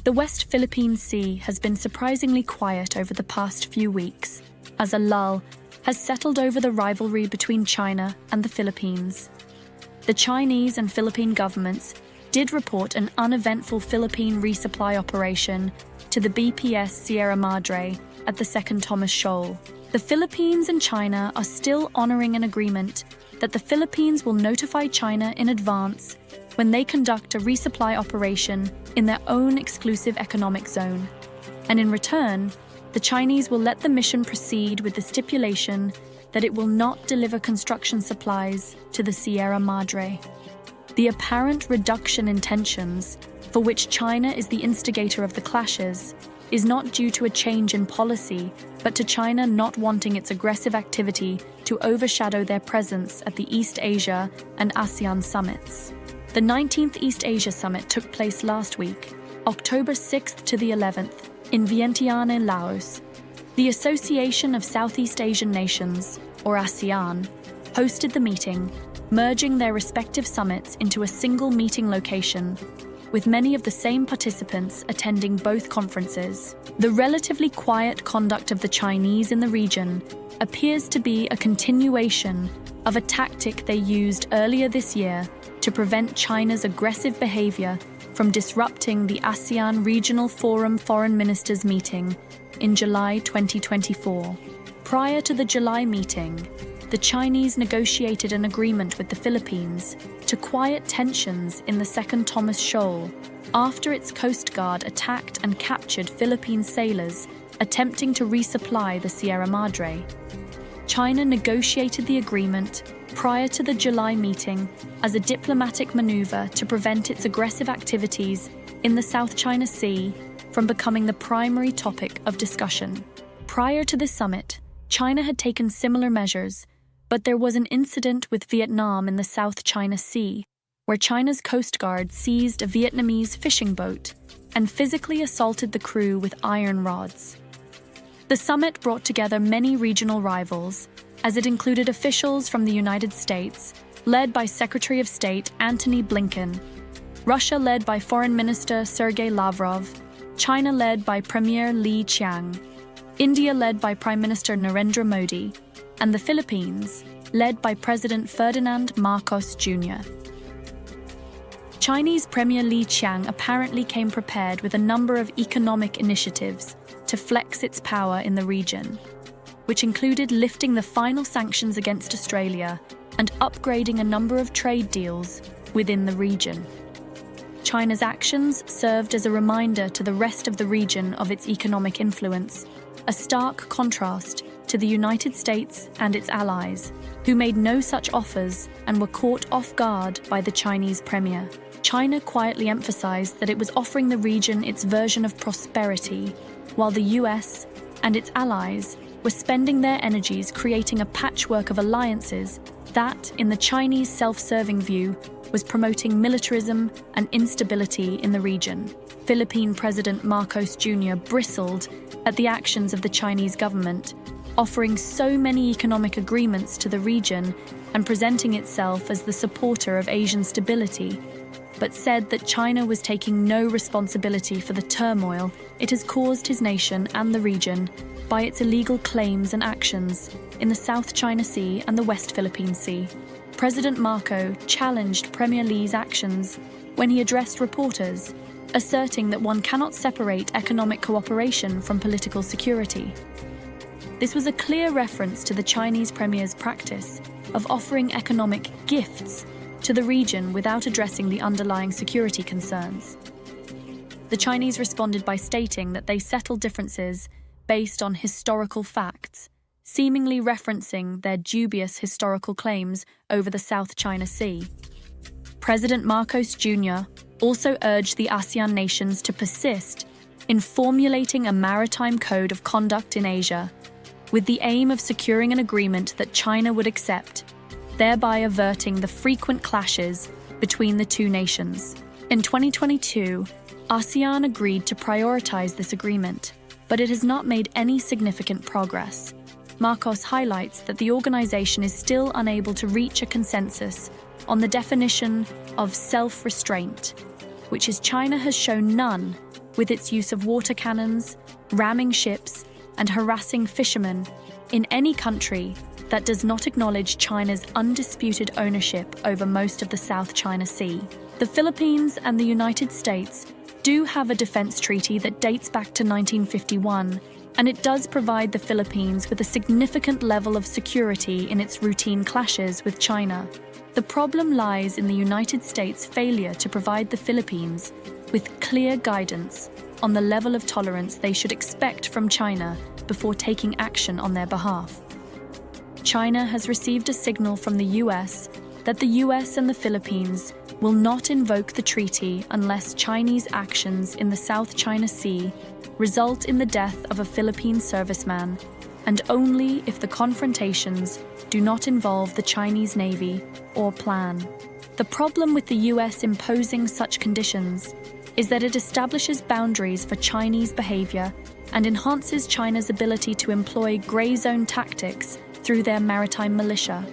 The West Philippine Sea has been surprisingly quiet over the past few weeks, as a lull has settled over the rivalry between China and the Philippines. The Chinese and Philippine governments did report an uneventful Philippine resupply operation to the BPS Sierra Madre at the Second Thomas Shoal. The Philippines and China are still honoring an agreement that the Philippines will notify China in advance when they conduct a resupply operation in their own exclusive economic zone. And in return, the Chinese will let the mission proceed with the stipulation that it will not deliver construction supplies to the Sierra Madre. The apparent reduction in tensions, for which China is the instigator of the clashes, is not due to a change in policy, but to China not wanting its aggressive activity to overshadow their presence at the East Asia and ASEAN summits. The 19th East Asia Summit took place last week, October 6th to the 11th, in Vientiane, Laos. The Association of Southeast Asian Nations, or ASEAN, hosted the meeting, merging their respective summits into a single meeting location, with many of the same participants attending both conferences. The relatively quiet conduct of the Chinese in the region appears to be a continuation of a tactic they used earlier this year to prevent China's aggressive behavior from disrupting the ASEAN Regional Forum Foreign Ministers meeting in July 2024. Prior to the July meeting, the Chinese negotiated an agreement with the Philippines to quiet tensions in the Second Thomas Shoal after its Coast Guard attacked and captured Philippine sailors attempting to resupply the Sierra Madre. China negotiated the agreement prior to the July meeting as a diplomatic maneuver to prevent its aggressive activities in the South China Sea from becoming the primary topic of discussion. Prior to this summit, China had taken similar measures, but there was an incident with Vietnam in the South China Sea, where China's Coast Guard seized a Vietnamese fishing boat and physically assaulted the crew with iron rods. The summit brought together many regional rivals, as it included officials from the United States, led by Secretary of State Antony Blinken, Russia led by Foreign Minister Sergei Lavrov, China led by Premier Li Qiang, India led by Prime Minister Narendra Modi, and the Philippines, led by President Ferdinand Marcos Jr. Chinese Premier Li Qiang apparently came prepared with a number of economic initiatives to flex its power in the region, which included lifting the final sanctions against Australia and upgrading a number of trade deals within the region. China's actions served as a reminder to the rest of the region of its economic influence, a stark contrast to the United States and its allies, who made no such offers and were caught off guard by the Chinese premier. China quietly emphasized that it was offering the region its version of prosperity, while the US and its allies were spending their energies creating a patchwork of alliances that, in the Chinese self-serving view, was promoting militarism and instability in the region. Philippine President Marcos Jr. bristled at the actions of the Chinese government, offering so many economic agreements to the region and presenting itself as the supporter of Asian stability, but said that China was taking no responsibility for the turmoil it has caused his nation and the region by its illegal claims and actions in the South China Sea and the West Philippine Sea. President Marco challenged Premier Li's actions when he addressed reporters, asserting that one cannot separate economic cooperation from political security. This was a clear reference to the Chinese premier's practice of offering economic gifts to the region without addressing the underlying security concerns. The Chinese responded by stating that they settle differences based on historical facts, seemingly referencing their dubious historical claims over the South China Sea. President Marcos Jr. also urged the ASEAN nations to persist in formulating a maritime code of conduct in Asia, with the aim of securing an agreement that China would accept, thereby averting the frequent clashes between the two nations. In 2022, ASEAN agreed to prioritize this agreement, but it has not made any significant progress. Marcos highlights that the organization is still unable to reach a consensus on the definition of self-restraint, which is China has shown none with its use of water cannons, ramming ships, and harassing fishermen in any country that does not acknowledge China's undisputed ownership over most of the South China Sea. The Philippines and the United States do have a defense treaty that dates back to 1951, and it does provide the Philippines with a significant level of security in its routine clashes with China. The problem lies in the United States' failure to provide the Philippines with clear guidance on the level of tolerance they should expect from China before taking action on their behalf. China has received a signal from the US that the US and the Philippines will not invoke the treaty unless Chinese actions in the South China Sea result in the death of a Philippine serviceman, and only if the confrontations do not involve the Chinese Navy or plan. The problem with the US imposing such conditions is that it establishes boundaries for Chinese behavior and enhances China's ability to employ gray zone tactics through their maritime militia.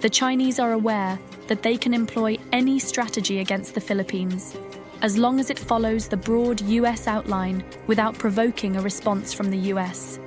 The Chinese are aware that they can employ any strategy against the Philippines, as long as it follows the broad US outline without provoking a response from the US.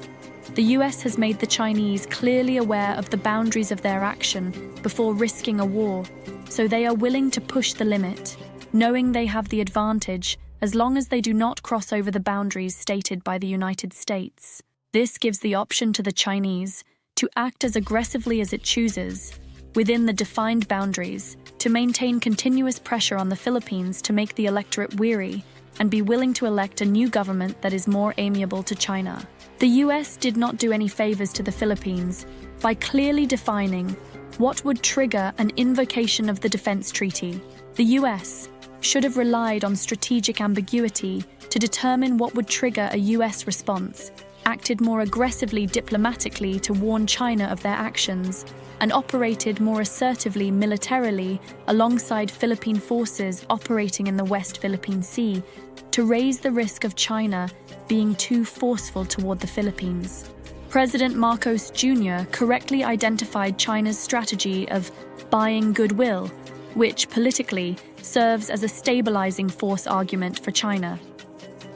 The US has made the Chinese clearly aware of the boundaries of their action before risking a war, so they are willing to push the limit, knowing they have the advantage as long as they do not cross over the boundaries stated by the United States. This gives the option to the Chinese to act as aggressively as it chooses, within the defined boundaries, to maintain continuous pressure on the Philippines to make the electorate weary and be willing to elect a new government that is more amiable to China. The US did not do any favors to the Philippines by clearly defining what would trigger an invocation of the defense treaty. The US should have relied on strategic ambiguity to determine what would trigger a US response, acted more aggressively diplomatically to warn China of their actions, and operated more assertively militarily alongside Philippine forces operating in the West Philippine Sea to raise the risk of China being too forceful toward the Philippines. President Marcos Jr. correctly identified China's strategy of buying goodwill, which politically serves as a stabilizing force argument for China.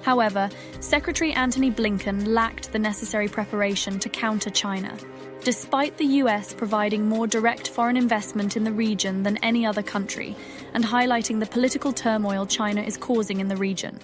However, Secretary Antony Blinken lacked the necessary preparation to counter China, despite the US providing more direct foreign investment in the region than any other country and highlighting the political turmoil China is causing in the region.